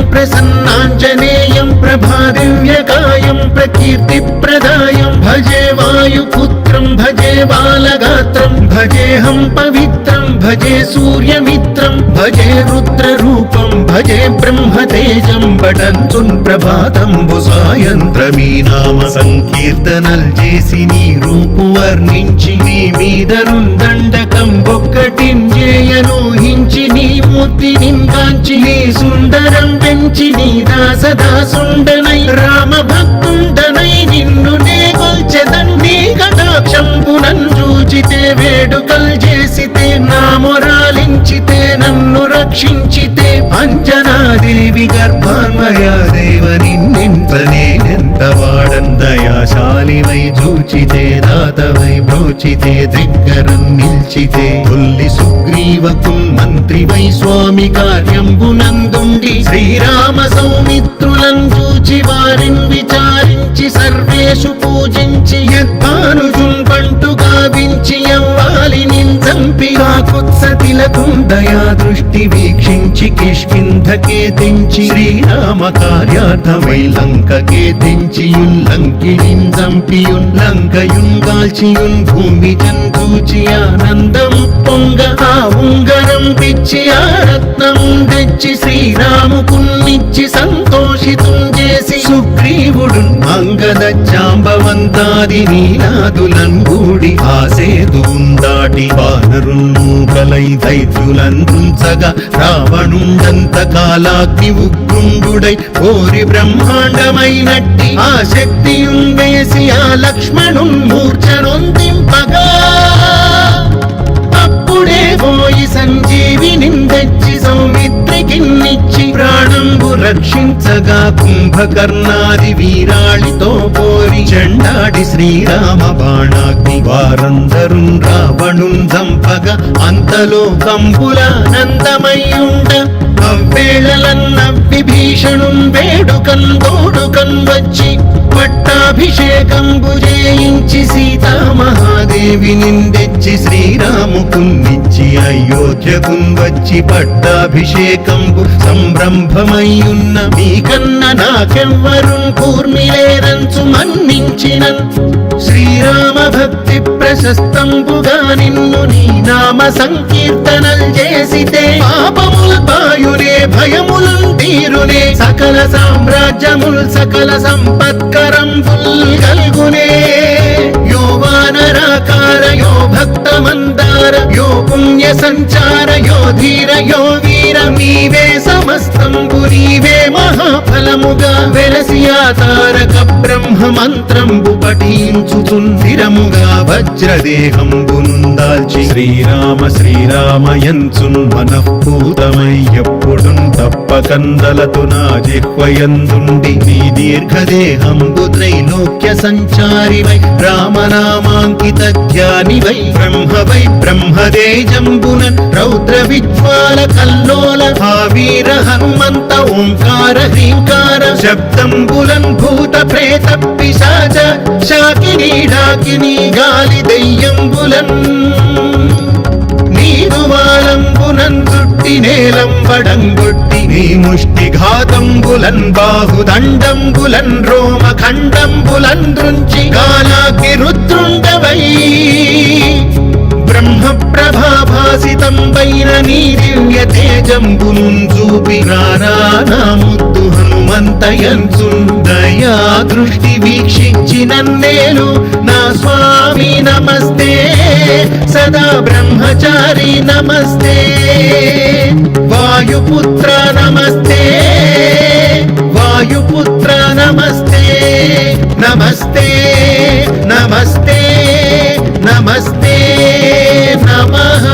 प्रसन्नाञ्जनेयं प्रभादिव्यकायं प्रकीर्तिप्रदायं भजे वायुपुत्रं भजे बालगात्रं भजेऽहं पवित्रं भजे सूर्यमित्रं भजे रुद्ररूपं भजे ब्रह्मतेजं बटन्तुन् ప్రభాతంబు సాయంత్రమీ నామ సంకీర్తనల్ చేసి నీ రూపు వర్ణించి నీ మీదరుందండకం ఒక్కటించేయనూహించి నీ మూర్తి నింగాంచి నీ సుందరం పెంచి నీ దాసదాసుండనై రామ భక్తుండనై నిన్ను నే కొల్చెదన్ నీ కటాక్షంపునన్ చూచితే వేడుకల్ చేసితే నా మొరాలించితే నన్ను రక్షించితే అంజనాదేవి గర్భాన్మయా దేవ నిన్నెంత వాడన్ దయాశాలివై చూచితే దాతవై బ్రోచితే దిగ్గరం నిల్చితే తొల్లి సుగ్రీవకున్ మంత్రివై స్వామి కార్యంబునందుండి శ్రీరామ సౌమిత్రులను చూచి వారిని విచారించి సర్వేషు పూజించి యద్భానుజున్ పంటు గావించి యవ్వాలి నించంపి కాకుత్సతిలకుం దయా దృష్టి వీక్షించి కిష్కింధకే తెంచి శ్రీరామ కార్యార్థమై లంకకే తెంచియుల్లంకిణిం చంపియుల్లంకయుంగాల్చియున్ భూమి చందూచి ఆనందం పొంగ ఆ ఉంగరం పిచ్చి ఆ రత్నం తెచ్చి శ్రీరాముకున్నిచ్చి సంతోషితుం చేసి సుగ్రీవుడు అంగద జాంబవంతాది నీలాదులన్ గూడి ఆసేతువుందాటి వానరున్మూకలై దైత్యులందుంచగా రావణుండంత కాలాగ్ని ఉగ్రుండుడై కోరి బ్రహ్మాండమైనట్టి ఆ శక్తియున్ వేసి ఆ లక్ష్మణున్ మూర్ఛనొందింపగా అప్పుడే పోయి సంజీవిని తెచ్చి సౌమిత్రికిన్నిచ్చి ప్రాణంబు రక్షించగా కుంభకర్ణాది వీరాళితో పోరి చెండాడి శ్రీరామ బాణాగ్ని వారందరున్ రావణున్ చంపగా అంతలో కంబులానందమయ్యుండ అవ్వేళలన్న విభీషణున్ వేడుకన్ తోడుకన్ వచ్చి పట్టాభిషేకంబు చేయించి సీతామహాదేవి నిందెచ్చి శ్రీరాముకున్నిచ్చి అయోధ్యకున్ వచ్చి పట్టాభిషేకంబు సంరంభమయ్యున్న మీకన్న నాకెవ్వరున్ కూర్మిలేరంచు మన్నించినన్ శ్రీరామ భక్తి ప్రశస్తంబుగా నిన్ను నీ నామ సంకీర్తనల్ చేసితే పాపముల్ పాయునే భయములున్ తీరునే సకల సామ్రాజ్యముల్ సకల సంపత్కరంబుల్ కల్గునే యో వానరాకార యో భక్త మందార యో పుణ్య సంచార యో ధీర యో వీర నీవే సమస్తంబు నీవే మహాఫలముగా వెలసి ఆ తారక బ్రహ్మ మంత్రంబు పఠించుచున్ స్థిరముగా వజ్రదేహంబునుందాల్చి శ్రీరామ శ్రీరామయంచున్ మనఃపూతమై ఎప్పుడున్ తప్పకందలతు నా జిహ్వయందుండి నీ దీర్ఘదేహంబు త్రైలోక్య సంచారివై రామనామాంకిత ధ్యానివై బ్రహ్మవై బ్రహ్మదేజంబునన్ రౌద్ర విజ్వాల కల్లోల వీర హనుమంత ఓంకార హ్రీంకార శబ్దంబులన్ భూత ప్రేత పిశాచ శాకినీ డాకినీ గాలి దయ్యంబులన్ నీదువాలంబునన్ చుట్టి నేలంబడంగొట్టి నీ ముష్టిఘాతంబులన్ బాహుదండంబులన్ రోమఖండంబులన్ దృంచి కాలాగ్ని రుద్రుండవై బ్రహ్మ ప్రభాభాసితంబైన నీ దివ్య తేజంబునున్ చూపి రానా ముద్దు హనుమంతయంచున్ దయా దృష్టి వీక్షించి నన్నేలు నా స్వామి నమస్తే సదా బ్రహ్మచారి నమస్తే వాయుపుత్ర నమస్తే వాయుపుత్ర నమస్తే నమస్తే నమస్తే నమస్తే నమః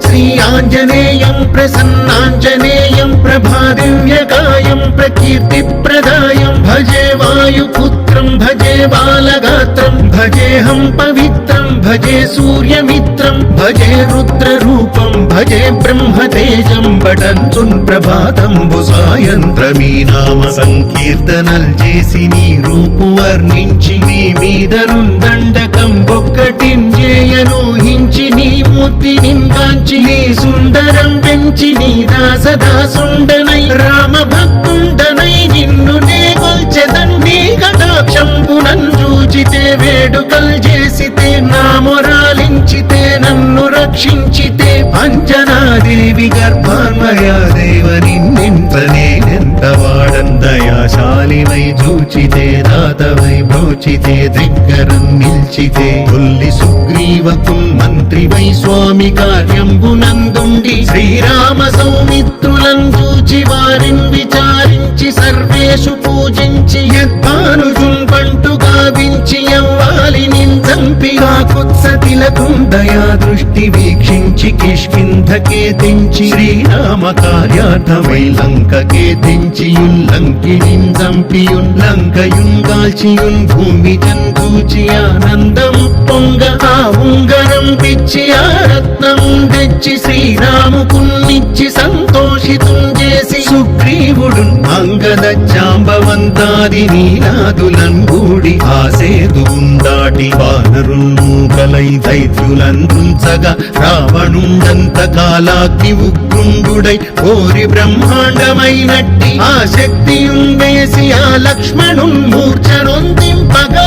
శ్రీ ఆంజనేయం ప్రసన్నాంజనేయం ప్రభాదివ్యకాయం ప్రకీర్తిప్రదాయం భజే వాయుపుత్రం భజే బాలగాత్రం భజేऽహం పవిత్రం భజే సూర్యమిత్రం భజే రుద్రరూపం భజే బ్రహ్మతేజం పటంచున్ ప్రభాతంబు సాయంత్రమీ నామ సంకీర్తనల్ చేసి నీ రూపు వర్ణించి నీ మీదను దండకం ఒక్కటించేయనూహించి నీ మూర్తి నింకాంచి నీ సుందరం పెంచి నీ దాసదాసుండనై రామ భక్తుండనై నిన్ను నే కొల్చెదన్ నీ కటాక్షంబునన్ చూచితే వేడుకల్ చేసితే నా మొరాలించితే నన్ను రక్షించితే అంజనాదేవి గర్భాన్మయా దేవ నిన్నెంత నేనెంత వాడందయాశాలివై చూచితే దాతవై బ్రోచితే దగ్గరం నిల్చితే తొల్లి సుగ్రీవకు మంత్రివై స్వామి కార్యంబునందుండి శ్రీరామ సౌమిత్రులను చూచి వారిని విచారించి సర్వేషు పూజించి యద్భానుజున్ పంటు గావించి యవ్వాలి నించంపి కాకుత్సతిలకుం దయా దృష్టి వీక్షించి కిష్కింధకే తెంచి శ్రీరామ కార్యార్థమై లంకకే తెంచియుల్లంకిణిం చంపియున్ లంకయున్ కాల్చియున్ భూమి జంతూచి ఆనందం పొంగ ఆ ఉంగరం పిచ్చి ఆ రత్నం తెచ్చి శ్రీరాముకున్నిచ్చి సంతోషితుం చేసి సుగ్రీవుడు అంగద జాంబవంతాది నీలాదులన్ గూడి ఆసేతువుం దాటి వానరుల్ మూకలై దైత్యులంతుంచగా రావణుండంత కాలాగ్ని ఉగ్రుండుడై కోరి బ్రహ్మాండమైనట్టి ఆ శక్తియుం వేసి ఆ లక్ష్మణున్ మూర్ఛనొందింపగా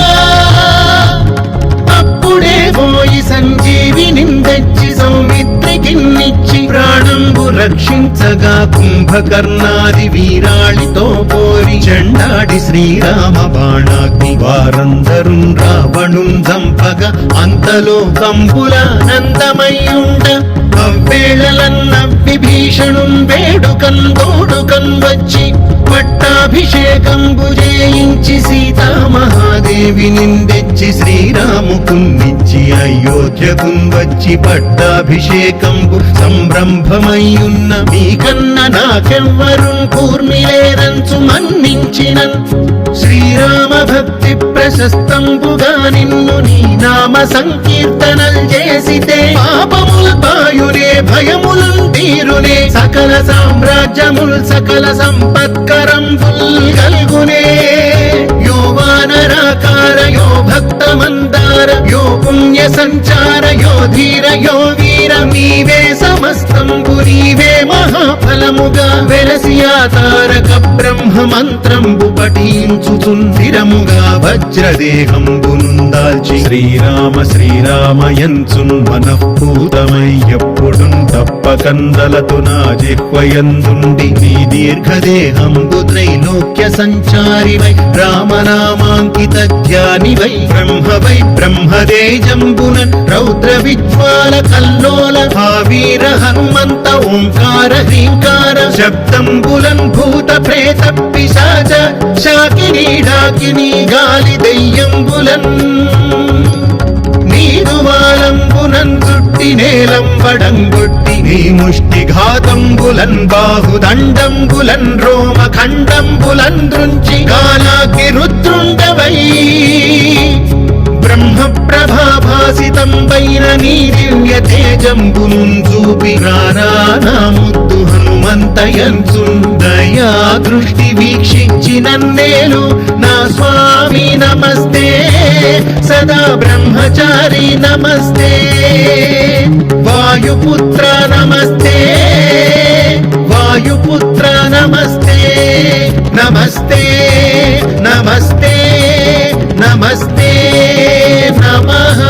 అప్పుడే పోయి సంజీవిని తెచ్చి సౌమిత్రికిన్నిచ్చి ప్రాణంబు రక్షించగా కుంభకర్ణాది వీరాళితో పోరి చెండాడి శ్రీరామ బాణాగ్ని వారందరు రావణుం చంపగా అంతలో కంబులానందమయ్యుండ అవ్వేళలన్న విభీషణుం వేడుకన్ తోడుకన్ వచ్చి పట్టాభిషేకంబు చేయించి సీతామహాదేవి నిందెచ్చి శ్రీరాముకున్నిచ్చి అయోధ్యకున్ వచ్చి పట్టాభిషేకంబు సంరంభమయ్యున్న మీకన్న నాకెవ్వరున్ కూర్మిలేరంచు మన్నించినన్ శ్రీరామ భక్తి ప్రశస్తంబుగా నిన్ను నీ నామ సంకీర్తనల్ చేసితే పాపముల్ పాయునే భయముల్ తీరునే సకల సామ్రాజ్యముల్ సకల సంపత్కరంబుల్ కల్గునే యో వానరాకార యో భక్త మందార యో పుణ్య సంచార యో ధీర యో వీర నీవే సమస్తంబు నీవే మహాఫలముగా వెలసి ఆ తారక బ్రహ్మ మంత్రంబు పఠించుచుందిరముగా వజ్రదేహంబునుందాల్చి శ్రీరామ శ్రీరామయంచున్ మనఃపూతమై ఎప్పుడుం తప్పకందలతో నా జిహ్వయందుండి నీ దీర్ఘదేహంబు త్రైలోక్య సంచారివై రామనామాంకిత ధ్యానివై బ్రహ్మవై బ్రహ్మదేజంబునన్ రౌద్ర విజ్వాల కల్లోల భావీర హనుమంత ఓంకార హ్రీంకార శబ్దంబులన్ భూత ప్రేత పిశాచ శాకినీ డాకినీ గాలి దయ్యంబులన్ నీదువాలంబునన్ చుట్టి నేలంబడంగొట్టి నీ ముష్టి ఘాతంబులన్ బాహుదండంబులన్ రోమ ఖండంబులన్ దృంచి కాలాగ్ని రుద్రుండవై బ్రహ్మ ప్రభాభాసితం పైన నీ దివ్య తేజంబును చూపి రానా ముద్దు హనుమంతయంచున్ దయా దృష్టి వీక్షించి నన్నేలు నా స్వామి నమస్తే సదా బ్రహ్మచారి నమస్తే వాయుపుత్ర నమస్తే వాయుపుత్ర నమస్తే నమస్తే నమస్తే నమస్తే నమః.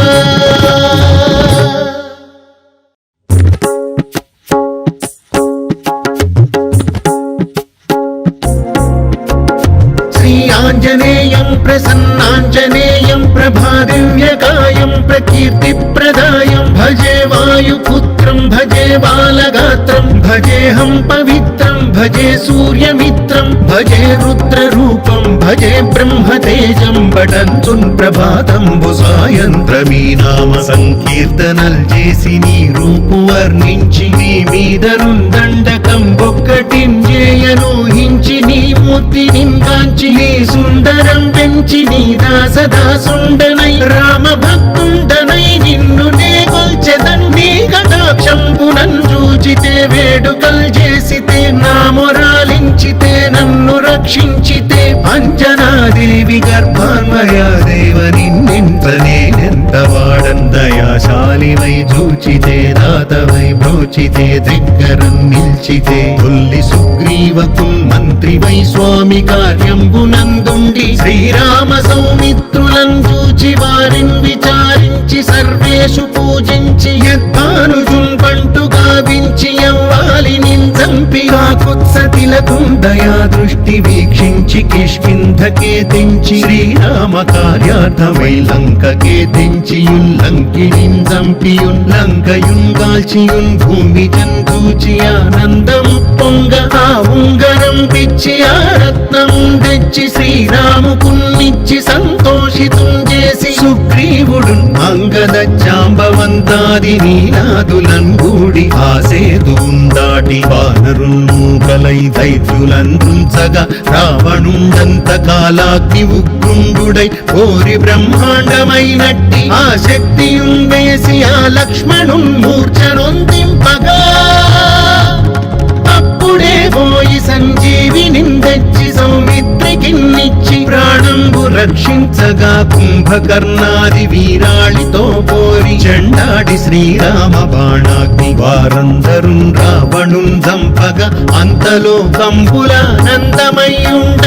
శ్రీ ఆంజనేయం ప్రసన్నాంజనేయం ప్రభాదివ్యకాయం ప్రకీర్తిప్రదాయం భజే వాయుపుత్రం భజే బాలగాత్రం భజేహం పవిత్రం భజే సూర్యమిత్రం భజే రుద్రరూపం భజే బ్రహ్మతేజం పఠంచున్ ప్రభాతంబు సాయంత్రమీ నామ సంకీర్తనల్ చేసి నీ రూపు వర్ణించి నీ మీదను దండకం ఒక్కటించేయనూహించి నీ మూర్తి నింకాంచి నీ సుందరం పెంచి నీ దాసదాసుండనై రామ భక్తుండనై నిన్ను నే కొల్చె గొల్చెదన్ నీ కటాక్షంబునన్ చూచితే వేడుకల్ చేసితే నా మొరాలించితే నన్ను రక్షించితే అంజనాదేవి గర్భాన్మయా దేవ నిన్నెంత నేనెంత వాడందయాశాలివై చూచితే దాతవై బ్రోచితే దగ్గరం నిల్చితే తొల్లి సుగ్రీవకుల్ మంత్రివై స్వామి కార్యంబునందుండి శ్రీరామ సౌమిత్రులను చూచి వారిని విచారించి సర్వేషు పూజించి యద్భానుజున్ బంటు గావించి యవ్వాలి నిందంపి కాకుత్సతిలకుం దయా దృష్టి వీక్షించి కిష్కింధకే తెంచి శ్రీరామ కార్యార్థమై లంకకే తెంచియుల్లంకినిన్ చంపియుల్లంకయున్ కాల్చియున్ భూమి జంతూచి ఆనందం పొంగ ఆ ఉంగరం పిచ్చి ఆ రత్నం తెచ్చి శ్రీరాముకున్నిచ్చి సంతోషితం చేసి సుగ్రీవుడు అంగద జాంబవంతాది నీలాదులన్ గూడి ఆసేదు దాటి వానరుల్ మూకలై దైత్యులందుంచగా రావణుండంత కాలాగ్ని ఉగ్రుండుడై కోరి బ్రహ్మాండమైనట్టి ఆ శక్తియుం వేసి ఆ లక్ష్మణున్ మూర్ఛనొందింపగా అప్పుడే పోయి సంజీవిని తెచ్చి సౌమిత్రికిన్నిచ్చి ప్రాణంబు రక్షించగా కుంభకర్ణాది వీరాళితో పోరి చెండాడి శ్రీరామ బాణాగ్ని వారందరు రావణున్ చంపగా అంతలో కంబులానందమయ్యుండ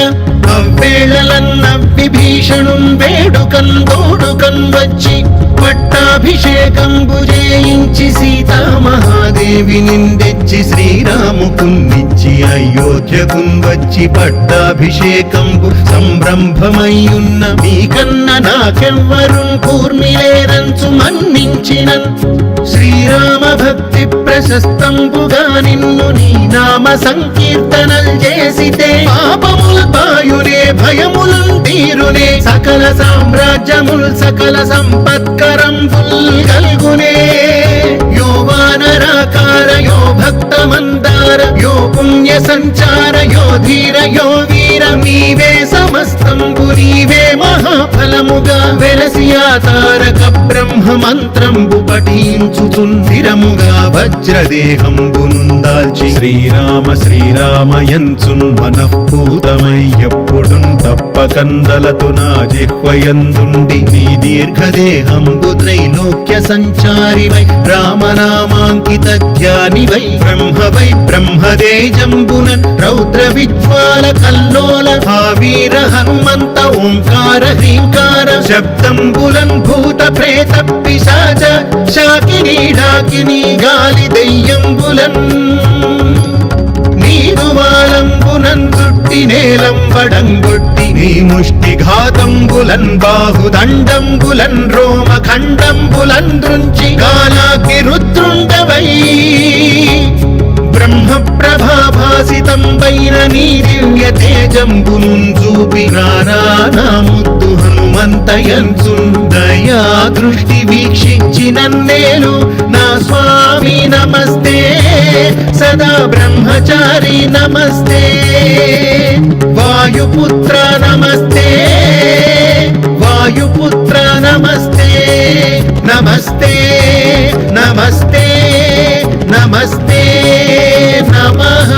అవ్వేళలన్నవ్విభీషణున్ వేడుకన్ తోడుకన్ వచ్చి పట్టాభిషేకంబు చేయించి సీతామహాదేవి నిందెచ్చి శ్రీరాముకున్నిచ్చి అయోధ్యకున్ వచ్చి పట్టాభిషేకంబు సంరంభమయ్యున్న మీకన్న నాకెవ్వరున్ కూర్మిలేరంచు మన్నించినన్ శ్రీరామ భక్తి ప్రశస్తంబుగా నిన్ను నీ నామ సంకీర్తనల్ చేసితే పాపముల్ పాయునే భయములున్ తీరునే సకల సామ్రాజ్యముల్ సకల సంపత్కరంబుల్ కల్గునే యో వానరాకార యో భక్త మందార యో పుణ్య సంచార యో ధీర యో వీర నీవే సమస్తంబు నీవే మహాఫలముగా వెలసి ఆ తారక బ్రహ్మ మంత్రంబు పఠించుచుందిరముగా వజ్రదేహంబునుందాల్చి శ్రీరామ శ్రీరామయంచున్ మనఃపూతమై ఎప్పుడున్ తప్పకందలతు నా జిహ్వయందుండి నీ దీర్ఘదేహంబు త్రైలోక్య సంచారివై రామనామాంకిత జ్ఞానివై బ్రహ్మవై బ్రహ్మదేజంబునన్ రౌద్ర విజ్వాల కల్లోల భావీర హనుమంత ఓంకార హ్రీంకార శబ్దంబులన్ భూత ప్రేత పిశాచ శాకినీ డాకినీ గాలి దెయ్యంబులన్ నీరువాలంబునన్ చుట్టి నేలంబడంగొట్టి నీ ముష్టి ఘాతంబులన్ బాహుదండంబులన్ రోమ ఖండంబులన్ దృంచి కాలాగ్ని రుద్రుండవై బ్రహ్మ ప్రభాభాసితంబైన నీ దివ్య తేజంబునున్ చూపి రానా ముద్దు హనుమంతయంచున్ దయా దృష్టి వీక్షించి నన్నేలు నా స్వామి నమస్తే సదా బ్రహ్మచారి నమస్తే వాయుపుత్ర నమస్తే వాయుపుత్ర నమస్తే నమస్తే నమస్తే నమస్తే నమః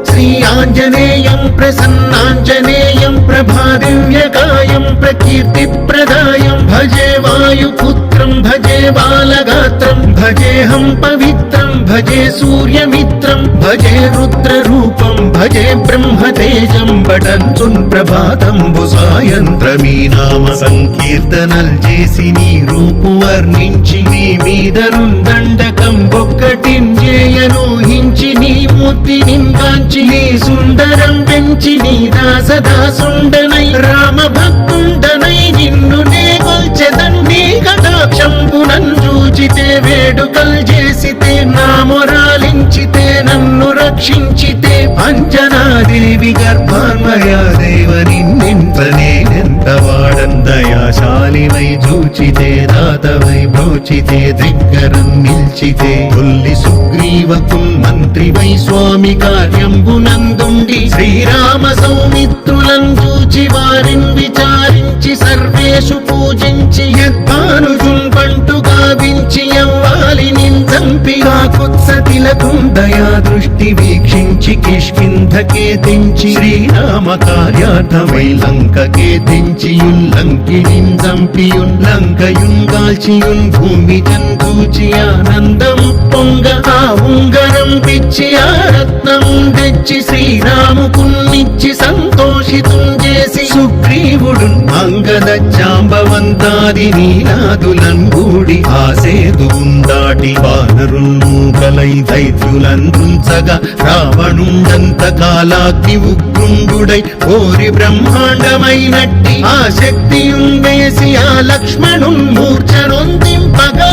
శ్రీ ఆంజనేయం ప్రసన్నాంజనేయం ప్రభాదివ్యకాయం ప్రకీర్తిప్రదాయం భజే వాయుపుత్రం భజే బాలగాత్రం భజేహం పవిత్రం భజే సూర్యమిత్రం భజే రుద్రరూపం భజే బ్రహ్మతేజం బటంచున్ ప్రభాతంబు సాయంత్రమీ నామ సంకీర్తనల్ చేసి నీ రూపు వర్ణించి నీ మీదనున్ దండకం ఒక్కటిన్ చేయనూహించి నీ మూర్తిని కాంచి నీ సుందరం పెంచి నీ దాసదాసుండనై రామ భక్తుండనై నిన్ను నే గొల్చెదన్ నీ కటాక్షంబునన్ చూచితే వేడుకల్ చేసితే నా మొరాలించితే నన్ను రక్షించితే అంజనాదేవి గర్భాన్మయా దేవ నిన్నెంత నేనెంత వాడందయా దయాశాలివై చూచితే దాతవై బ్రోచితే దగ్గరం నిల్చితే కొల్లి సుగ్రీవకున్ మంత్రివై స్వామి కార్యంబునందుండి శ్రీరామ సౌమిత్రులను చూచి వారిని విచారించి సర్వేషు పూజించి యద్భానుజున్ బంటు గావించి యవ్వాలిని చంపి కాకుత్సతిలకుం దయా దృష్టి వీక్షించి కిష్కింధకే తెంచి శ్రీరామ కార్యార్థమై లంకకే తెంచియుల్లంకినిన్ చంపియున్ లంకయున్ గాల్చియున్ భూమి చందూచి ఆనందం పొంగ ఆ ఉంగరం పిచ్చి ఆ రత్నం తెచ్చి శ్రీరాముకున్నిచ్చి సంతోషితుం చేసి సుగ్రీవుడు అంగద జాంబవంతాది నీనాదులన్ గూడి ఆసేతువున్ దాటి వానరుల్ మూకలై దైత్యులందుంచగా రావణుండంత కాలాగ్ని ఉగ్రుండుడై కోరి బ్రహ్మాండమైనట్టి ఆ శక్తియున్ వేసి ఆ లక్ష్మణున్ మూర్ఛనొందింపగా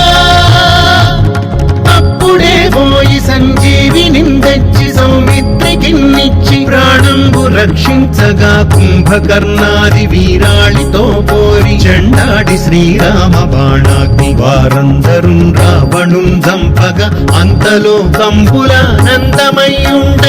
అప్పుడే పోయి సంజీవిని తెచ్చి సౌమిత్రికిన్నిచ్చి ప్రాణంబు రక్షించగా కుంభకర్ణాది వీరాళితో పోరి చెండాడి శ్రీరామ బాణాగ్ని వారందరున్ రావణున్ చంపగా అంతలో కంబులానందమయ్యుండ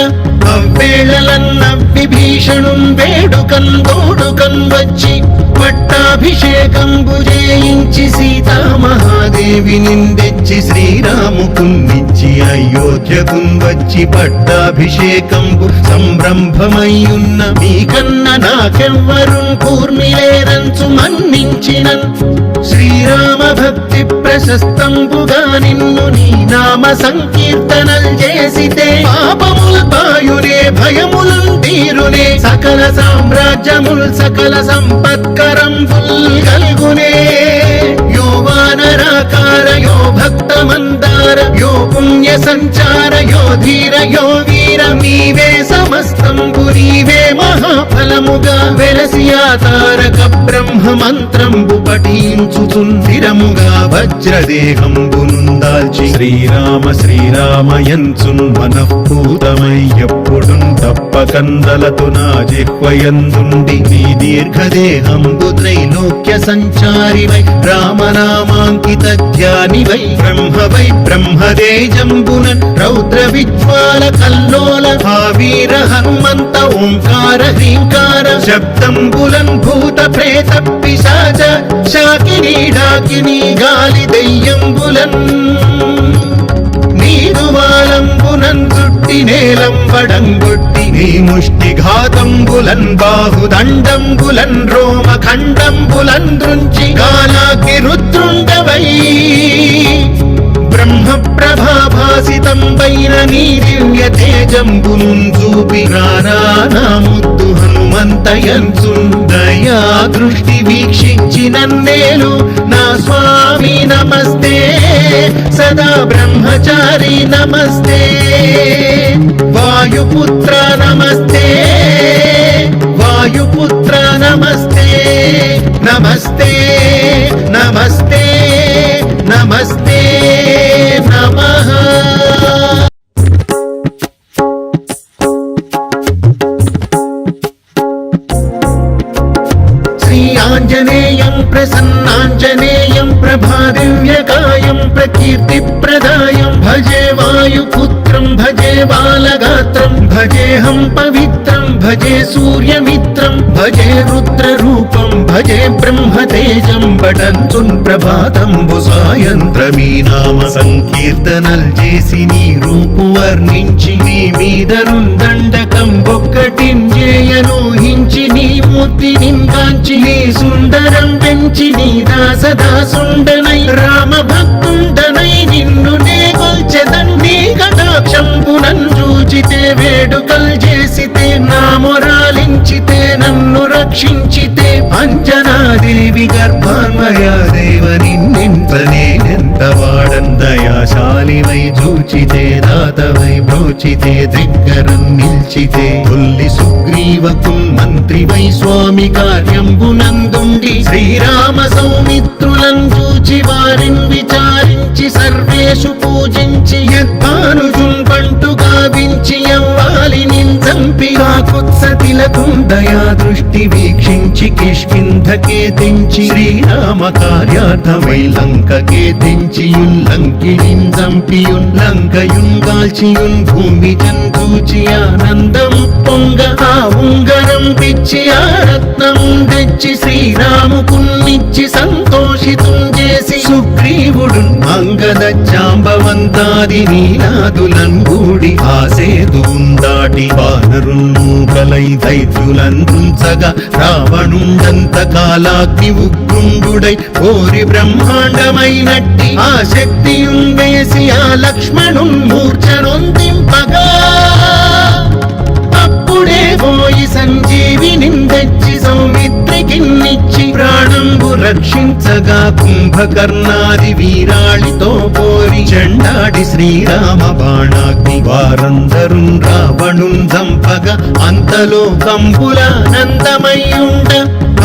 అవ్వేళలన్న విభీషణున్ వేడుకన్ తోడుకన్ వచ్చి పట్టాభిషేకంబు చేయించి సీతామహాదేవిని తెచ్చి శ్రీరాముకున్నిచ్చి అయోధ్యకున్ వచ్చి పట్టాభిషేకంబు సంరంభమయ్యున్న మీకన్న నాకెవ్వరున్ కూర్మిలేరంచు మన్నించినన్ శ్రీరామ భక్తి ప్రశస్తంబుగా నిన్ను నీ నామ సంకీర్తనల్ చేసితే పాపముల్ పాయునే భయములున్ తీరునే సకల సామ్రాజ్యముల్ సకల సంపత్కరంబుల్ కల్గునే యో వానరాకార యో భక్త మందార యో పుణ్య సంచార యో ధీర యో వీర నీవే సమస్తంబు నీవే మహాఫలముగా వెలసి ఆ తారక బ్రహ్మ మంత్రంబు పఠించుచుందిరముగా వజ్రదేహంబునుందాల్చి శ్రీరామ శ్రీరామయంచున్ మనఃపూతమై ఎప్పుడున్ తప్పకందలతు నా జిహ్వయందుండి నీ దీర్ఘదేహంబు త్రైలోక్య సంచారివై రామనామాంకిత ధ్యానివై బ్రహ్మవై బ్రహ్మదేజంబునన్ రౌద్ర విజ్వాల కల్లోల వీర హనుమంత ఓంకార హ్రీంకార శబ్దంబులన్ భూత ప్రేత పిశాచ శాకిని డాకిని గాలి దెయ్యంబులన్ నీరువాలంబునన్ చుట్టి నేలంబడంగొట్టి నీ ముష్టి ఘాతంబులన్ బాహుదండంబులన్ రోమ ఖండంబులన్ దృంచి గాలాకి రుద్రుండవై బ్రహ్మ ప్రభాభాసితం పైన నీ దివ్య తేజంబునున్ చూపి రానా ముద్దు హనుమంతయంచున్ దయా దృష్టి వీక్షించి నన్నేలు నా స్వామి నమస్తే సదా బ్రహ్మచారి నమస్తే వాయుపుత్ర నమస్తే వాయుపుత్ర నమస్తే నమస్తే నమస్తే నమస్తే నమః శ్రీ ఆంజనేయం ప్రసన్నాంజనేయం ప్రభాదివ్యకాయం ప్రకీర్తిప్రదాయం భజే వాయుపుత్రం భజే బాలగాత్రం భజేహం పవిత్రం భజే సూర్యమిత్రం భజే రుద్రరూపం భజే బ్రహ్మతేజం బటంచున్ ప్రభాతంబు సాయంత్రమీ నామ సంకీర్తనల్ చేసి నీ రూపు వర్ణించి నీ మీదరున్ దండకం ఒక్కటింజేయనూహించి నీ మూర్తిని కాంచి నీ సుందరం పెంచి నీ దాసదాసుండనై రామ భక్తుండనై నిన్ను నే కొల్చెదన్ నీ కటాక్షంబునన్ చూచితే వేడుకల్ చేసితే నా మొరాలించితే నన్ను రక్షించితే అంజనాదేవి గర్భాన్మయా దేవ నిన్నెంత నేనెంత వాడన్ దయాశాలివై చూచితే దాతవై బ్రోచితే దగ్గరం నిల్చితే కొల్లి సుగ్రీవకున్ మంత్రివై స్వామి కార్యంబునందుండి శ్రీరామ సౌమిత్రులను చూచి వారిని విచారించి సర్వేషు పూజించి యద్భానుజున్ బంటు గావించి యవ్వాలిని చంపి కాకుత్సతిలకుం దయా దృష్టి వీక్ష వీక్షించి కిష్కింధకే తెంచి శ్రీరామ కార్యార్థమై లంకకే తెంచియుల్లంకిణిం చంపియుల్లంకయుంగాల్చియున్ భూమి చందూచి ఆనందం పొంగ ఆ ఉంగరం పిచ్చి ఆ రత్నం తెచ్చి శ్రీరాముకున్నిచ్చి సంతోషితుం చేసి సుగ్రీవుడు అంగద జాంబవంతాది నీలాదులన్ గూడి ఆ సేతువుం దాటి వానరుల్ మూకలై దైత్యులందుంచగా రావణుండంత కాలాగ్ని ఉగ్రుండుడై కోరి బ్రహ్మాండమైనట్టి ఆ శక్తియుం వేసి ఆ లక్ష్మణున్ మూర్ఛనొందింపగా అప్పుడే పోయి సంజీవిని తెచ్చి సౌమిత్రికిన్నిచ్చి ప్రాణంబు రక్షించగా కుంభకర్ణాది వీరాళితో పోరి చెండాడి శ్రీరామ బాణాగ్ని వారందరు రావణున్ చంపగా అంతలో కంబులానందమయ్యుండ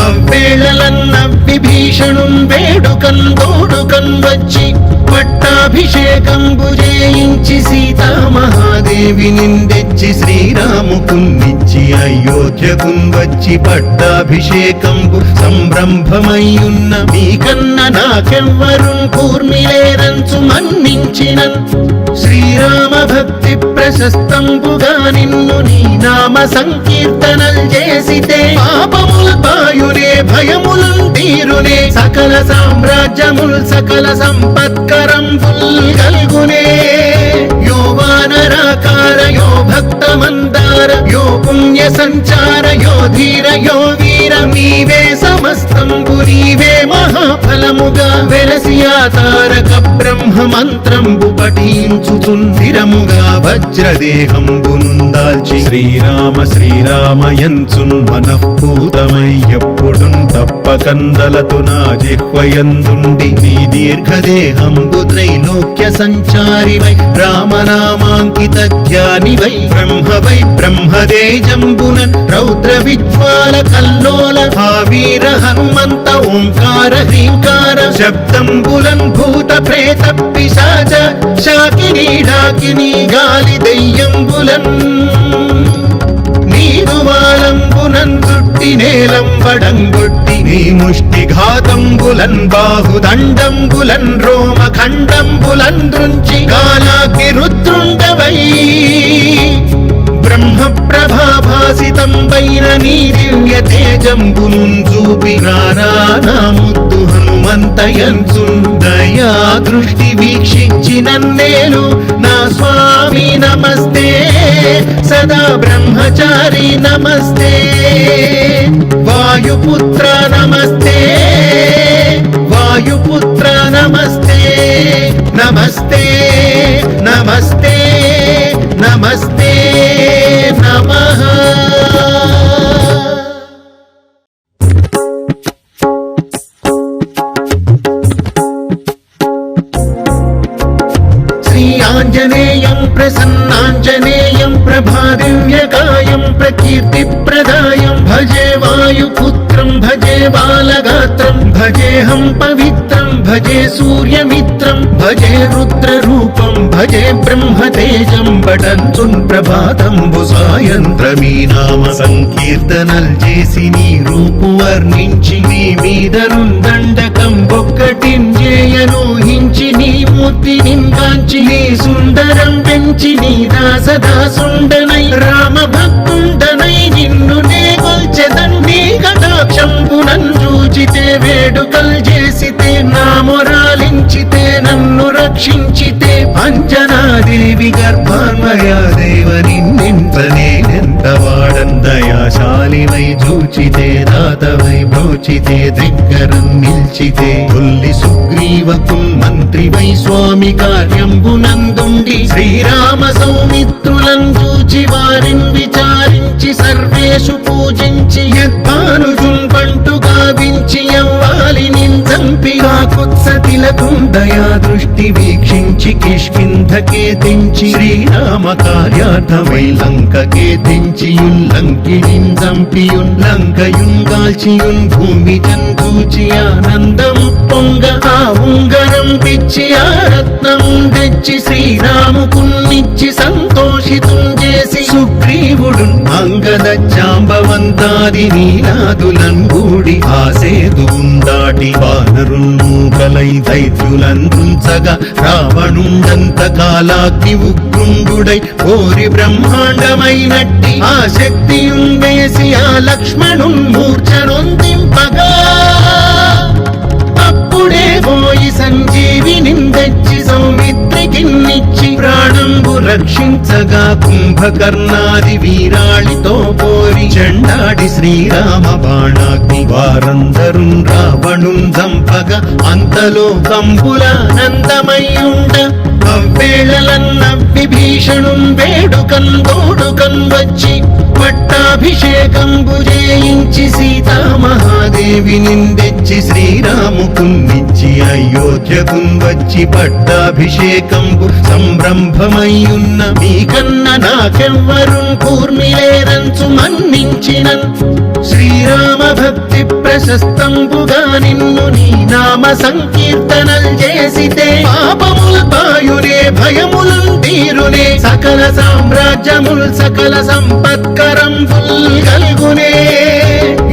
అవ్వేళలన్న విభీషణున్ వేడుకన్ తోడుకన్ వచ్చి పట్టాభిషేకంబు చేయించి సీతామహాదేవి నిందెచ్చి శ్రీరాముకున్నిచ్చి అయోధ్యకున్ వచ్చి పట్టాభిషేకంబు సంరంభమయ్యున్న మీకన్న నాకెవ్వరున్ కూర్మిలేరంచు మన్నించినన్ శ్రీరామ భక్తి ప్రశస్తంబుగా నిన్ను నీ నామ సంకీర్తనల్ చేసితే పాపముల్ పాయునే భయములు తీరునే సకల సామ్రాజ్యముల్ సకల సంపత్కరంబుల్ కల్గునే యో వానరాకార యో భక్త మందార యో పుణ్య సంచార యో ధీర యో వీర నీవే సమస్తంబు నీవే మహాఫలముగా వెలసి ఆ తారక బ్రహ్మ మంత్రంబు పఠించుచున్ స్థిరముగా వజ్రదేహంబునుందాల్చి శ్రీరామ శ్రీరామయంచున్ మనఃపూతమై ఎప్పుడున్ తప్పకందలతు నా జిహ్వయందుండి నీ దీర్ఘదేహంబు త్రైలోక్య సంచారివై రామనామాంకిత ధ్యానివై బ్రహ్మవై బ్రహ్మదేజంబునన్ రౌద్ర విజ్వాల కల్లోల వీర హనుమంత ఓంకార హ్రీంకార శబ్దంబులన్ భూత ప్రేత పిశాచ శాకినీ డాకినీ గాలి దయ్యంబులన్ నీదువాలంబునన్ చుట్టి నేలంబడంగొట్టి నీ ముష్టి ఘాతంబులన్ బాహుదండంబులన్ రోమ ఖండంబులన్ దృంచి కాలాగ్ని రుద్రుండవై బ్రహ్మ ప్రభాభాసితం పైన నీ దివ్య తేజంబును చూపి రానా ముద్దు హనుమంతయంచున్ దయా దృష్టి వీక్షించి నన్నేలు నా స్వామి నమస్తే సదా బ్రహ్మచారి నమస్తే వాయుపుత్ర నమస్తే వాయుపుత్ర నమస్తే నమస్తే నమస్తే నమస్తే నమః శ్రీ ఆంజనేయం ప్రసన్నాంజనేయం ప్రభాదివ్యకాయం ప్రకీర్తిప్రదాయం భజే వాయుపుత్రం భజే బాలగాత్రం భజేహం పవిత్రం భజే సూర్యమిత్రం భజే రుద్రరూపం భజే బ్రహ్మతేజం పఠంచున్ ప్రభాతంబు సాయంత్రమీ నామ సంకీర్తనల్ చేసి నీ రూపు వర్ణించి నీ మీదనున్ దండకం ఒక్కటించేయనూహించి నీ మూర్తి నింకాంచి నీ సుందరం పెంచి నీ దాసదాసుండనై రామ భక్తుండనై నిన్ను నే కొల్చెదన్ నీ కటాక్షంబునన్ చూచితే వేడుకల్ చేసితే నా మొరాలించితే నన్ను రక్షించితే అంజనాదేవి గర్భాన్మయా దేవ నిన్నెంత నేనెంత వాడన్ దయాశాలివై చూచితే దాతవై బ్రోచితే దగ్గరం నిల్చితే తొల్లి సుగ్రీవకున్ మంత్రివై స్వామి కార్యంబునందుండి శ్రీరామ సౌమిత్రులను చూచి వారిని విచారించి సర్వేషు పూజించి యద్భానుజున్ పంటు గావించి యవ్వాలి నించంపి కాకుత్సతిలకుం దయా దృష్టి వీక్షించి కిష్కింధ అయోధ్యకే తెంచి శ్రీరామ కార్యార్థమై లంకకే తెంచియుల్లంకిణిన్ చంపియుల్లంకయుంగాల్చియున్ భూమి జంతూచి ఆనందం పొంగ ఆ ఉంగరం పిచ్చి ఆ రత్నం తెచ్చి శ్రీరాముకున్నిచ్చి సంతోషితం చేసి సుగ్రీవుడు అంగద జాంబవంతాది నీలాదులన్ గూడి ఆసేదు దాటి వానరుల్ మూకలై దైత్యులందుంచగా రావణుండంత కాలాగ్ని ఉగ్రుండుడై కోరి బ్రహ్మాండమైనట్టి ఆ శక్తియున్ వేసి ఆ లక్ష్మణున్ మూర్ఛనొందింపగా అప్పుడే పోయి సంజీవిని తెచ్చి సౌమిత్రికిన్నిచ్చి ప్రాణంబు రక్షించగా కుంభకర్ణాది వీరాళితో పోరి చెండాడి శ్రీరామ బాణాగ్ని వారందరు రావణున్ చంపగా అంతలో కంబులానందమయ్యుండ అవ్వేళలన్న విభీషణున్ వేడుకన్ తోడుకన్ వచ్చి పట్టాభిషేకంబు చేయించి సీతామహాదేవి నిందెచ్చి శ్రీరాముకున్నిచ్చి అయోధ్యకున్ వచ్చి పట్టాభిషేకంబు సంరంభమయ్యున్న మీకన్న నాకెవ్వరున్ కూర్మిలేరంచు మన్నించినన్ శ్రీరామ భక్తి ప్రశస్తంబుగా నిన్ను నీ నామ సంకీర్తనల్ చేసితే పాపముల్ పాయునే భయముల్ తీరునే సకల సామ్రాజ్యముల్ సకల సంపత్కరంబుల్ కల్గునే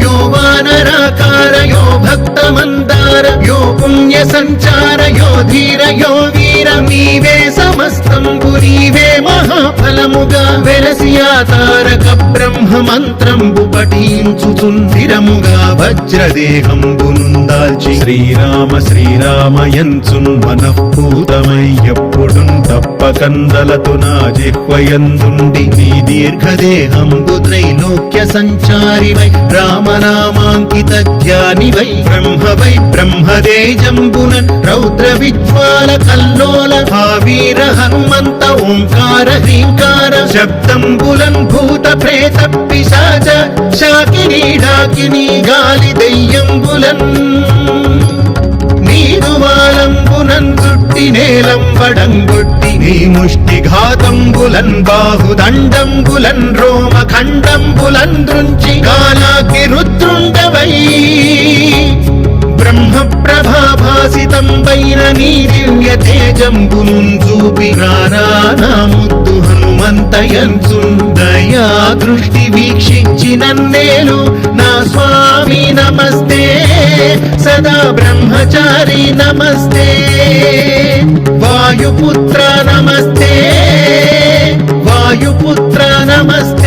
యో వానరాకార యో భక్త మందార యో పుణ్య సంచార యో ధీర యో వీర నీవే సమస్తంబు నీవే మహాఫలముగా వెలసి ఆ తారక బ్రహ్మ మంత్రంబు పఠించుచుందిరముగా వజ్రదేహంబునుందాల్చి శ్రీరామ శ్రీరామయంచున్ మనఃపూతమై ఎప్పుడున్ తప్పకందలతో నా జిహ్వయందుండి నీ దీర్ఘదేహంబు త్రైలోక్య సంచారివై రామనామాంకిత ధ్యానివై బ్రహ్మదేజంబునన్ రౌద్ర విజ్వాల కల్లోల భావీర హనుమంత ఓంకార హ్రీంకార శబ్దంబులన్ భూత ప్రేత పిశాచ శాకినీ డాకినీ గాలి దయ్యంబులన్ నీదువాలంబునన్ చుట్టి నేలంబడంగొట్టి నీ ముష్టిఘాతంబులన్ బాహుదండంబులన్ రోమఖండంబులన్ దృంచి కాలాగ్ని రుద్రుండవై బ్రహ్మ ప్రభాభాసితంబైన నీ దివ్య తేజంబును చూపి రానా ముద్దు హనుమంతయంచున్ దయా దృష్టి వీక్షించి నన్నేలు నా స్వామి నమస్తే సదా బ్రహ్మచారి నమస్తే వాయుపుత్ర నమస్తే వాయుపుత్ర నమస్తే